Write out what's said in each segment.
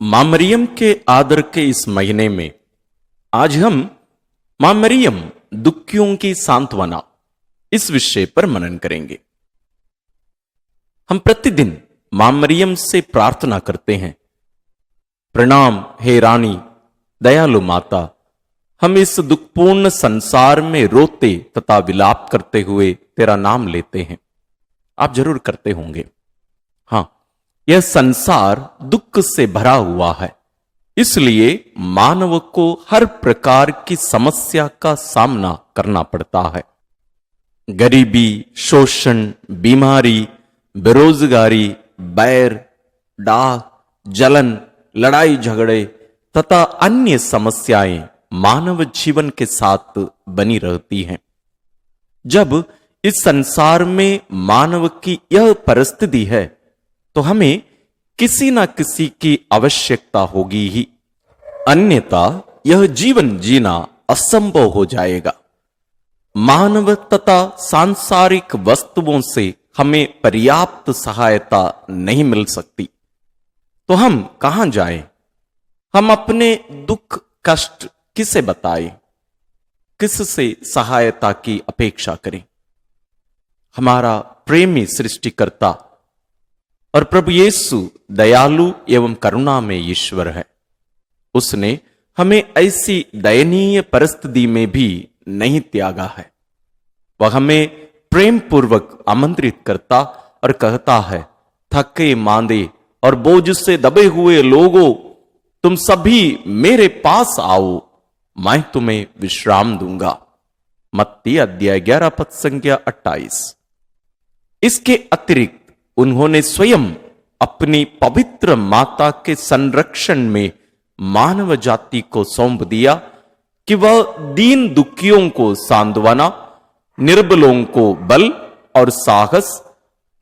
मां मरियम के आदर के इस महीने में आज हम मां मरियम दुखियों की सांत्वना इस विषय पर मनन करेंगे। हम प्रतिदिन मां मरियम से प्रार्थना करते हैं, प्रणाम हे रानी दयालु माता, हम इस दुखपूर्ण संसार में रोते तथा विलाप करते हुए तेरा नाम लेते हैं। आप जरूर करते होंगे। हां, यह संसार दुख से भरा हुआ है, इसलिए मानव को हर प्रकार की समस्या का सामना करना पड़ता है। गरीबी, शोषण, बीमारी, बेरोजगारी, बैर, डाह, जलन, लड़ाई झगड़े तथा अन्य समस्याएं मानव जीवन के साथ बनी रहती हैं। जब इस संसार में मानव की यह परिस्थिति है तो हमें किसी न किसी की आवश्यकता होगी ही, अन्यथा यह जीवन जीना असंभव हो जाएगा। मानव तथा सांसारिक वस्तुओं से हमें पर्याप्त सहायता नहीं मिल सकती, तो हम कहां जाएं? हम अपने दुख कष्ट किसे बताएं? किससे सहायता की अपेक्षा करें? हमारा प्रेमी सृष्टिकर्ता और प्रभु यीशु दयालु एवं करुणा में ईश्वर है। उसने हमें ऐसी दयनीय परिस्थिति में भी नहीं त्यागा है। वह हमें प्रेम पूर्वक आमंत्रित करता और कहता है, थके मांदे और बोझ से दबे हुए लोगों, तुम सभी मेरे पास आओ, मैं तुम्हें विश्राम दूंगा। मत्ती अध्याय 11 पद संख्या 28। इसके अतिरिक्त उन्होंने स्वयं अपनी पवित्र माता के संरक्षण में मानव जाति को सौंप दिया कि वह दीन दुखियों को सांत्वना, निर्बलों को बल और साहस,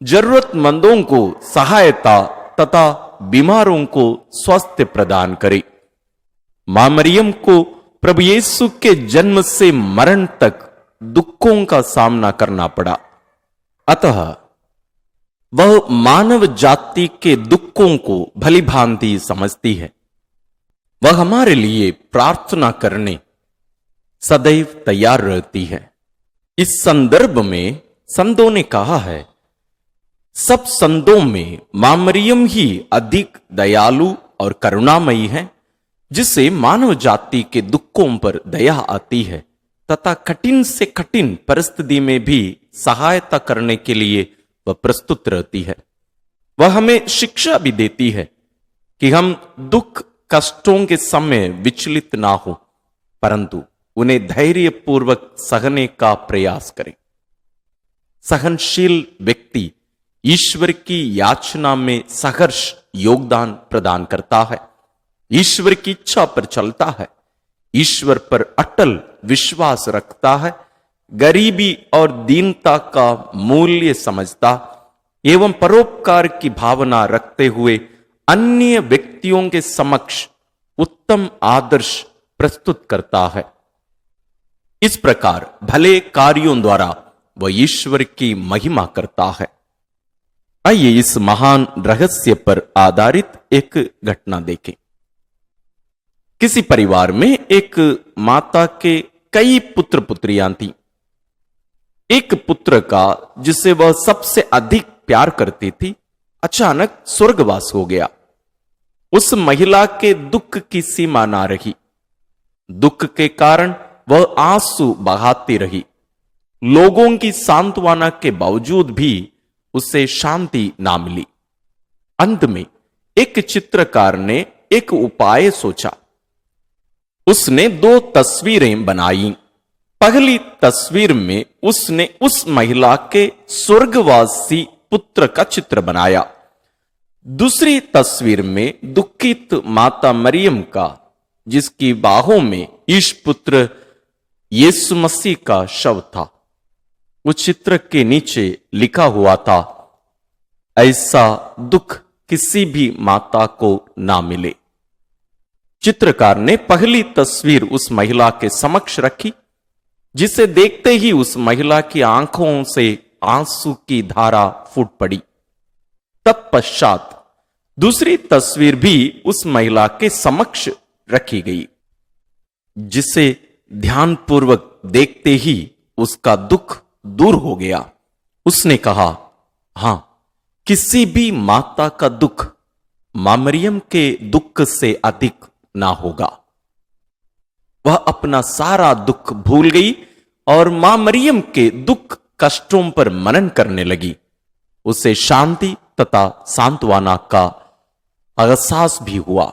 जरूरतमंदों को सहायता तथा बीमारों को स्वास्थ्य प्रदान करे। मां मरियम को प्रभु यीशु के जन्म से मरण तक दुखों का सामना करना पड़ा, अतः वह मानव जाति के दुखों को भली भांति समझती है। वह हमारे लिए प्रार्थना करने सदैव तैयार रहती है। इस संदर्भ में संतों ने कहा है, सब संतों में मां मरियम ही अधिक दयालु और करुणामयी है, जिसे मानव जाति के दुखों पर दया आती है तथा कठिन से कठिन परिस्थिति में भी सहायता करने के लिए वह प्रस्तुत रहती है। वह हमें शिक्षा भी देती है कि हम दुख कष्टों के समय विचलित ना हो, परंतु उन्हें धैर्य पूर्वक सहने का प्रयास करें। सहनशील व्यक्ति ईश्वर की याचना में सहर्ष योगदान प्रदान करता है, ईश्वर की इच्छा पर चलता है, ईश्वर पर अटल विश्वास रखता है, गरीबी और दीनता का मूल्य समझता एवं परोपकार की भावना रखते हुए अन्य व्यक्तियों के समक्ष उत्तम आदर्श प्रस्तुत करता है। इस प्रकार भले कार्यों द्वारा वह ईश्वर की महिमा करता है। आइए इस महान रहस्य पर आधारित एक घटना देखें। किसी परिवार में एक माता के कई पुत्र पुत्रियां थीं। एक पुत्र का, जिसे वह सबसे अधिक प्यार करती थी, अचानक स्वर्गवास हो गया। उस महिला के दुख की सीमा ना रही। दुख के कारण वह आंसू बहाती रही। लोगों की सांत्वना के बावजूद भी उसे शांति ना मिली। अंत में एक चित्रकार ने एक उपाय सोचा। उसने 2 तस्वीरें बनाई। पहली तस्वीर में उसने उस महिला के स्वर्गवासी पुत्र का चित्र बनाया। दूसरी तस्वीर में दुखित माता मरियम का, जिसकी बाहों में ईश पुत्र यीशु मसीह का शव था। उस चित्र के नीचे लिखा हुआ था, ऐसा दुख किसी भी माता को ना मिले। चित्रकार ने पहली तस्वीर उस महिला के समक्ष रखी, जिसे देखते ही उस महिला की आंखों से आंसू की धारा फूट पड़ी। तत्पश्चात दूसरी तस्वीर भी उस महिला के समक्ष रखी गई, जिसे ध्यानपूर्वक देखते ही उसका दुख दूर हो गया। उसने कहा, हां, किसी भी माता का दुख मां मरियम के दुख से अधिक ना होगा। वह अपना सारा दुख भूल गई और मां मरियम के दुख कष्टों पर मनन करने लगी। उसे शांति तथा सांत्वना का एहसास भी हुआ।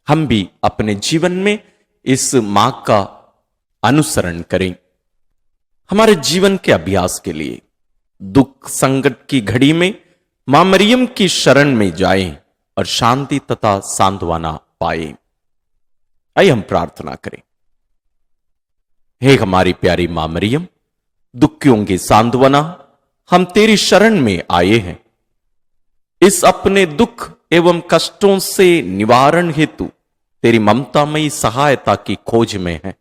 हम भी अपने जीवन में इस मां का अनुसरण करें। हमारे जीवन के अभ्यास के लिए दुख संकट की घड़ी में मां मरियम की शरण में जाएं और शांति तथा सांत्वना पाएं। आइए हम प्रार्थना करें। हे हमारी प्यारी मां मरियम, दुखियों की सांत्वना, हम तेरी शरण में आए हैं। इस अपने दुख एवं कष्टों से निवारण हेतु तेरी ममतामयी सहायता की खोज में हैं।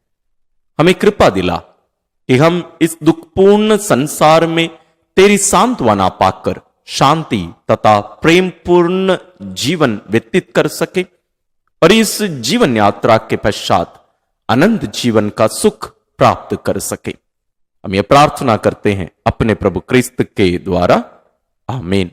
हमें कृपा दिला कि हम इस दुखपूर्ण संसार में तेरी सांत्वना पाकर शांति तथा प्रेमपूर्ण जीवन व्यतीत कर सके और इस जीवन यात्रा के पश्चात अनंत जीवन का सुख प्राप्त कर सके। हम ये प्रार्थना करते हैं अपने प्रभु क्रिस्त के द्वारा, आमीन।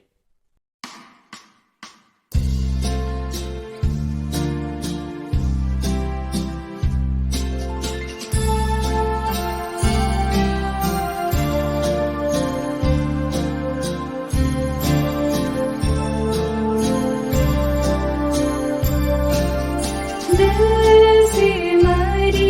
वह हमारी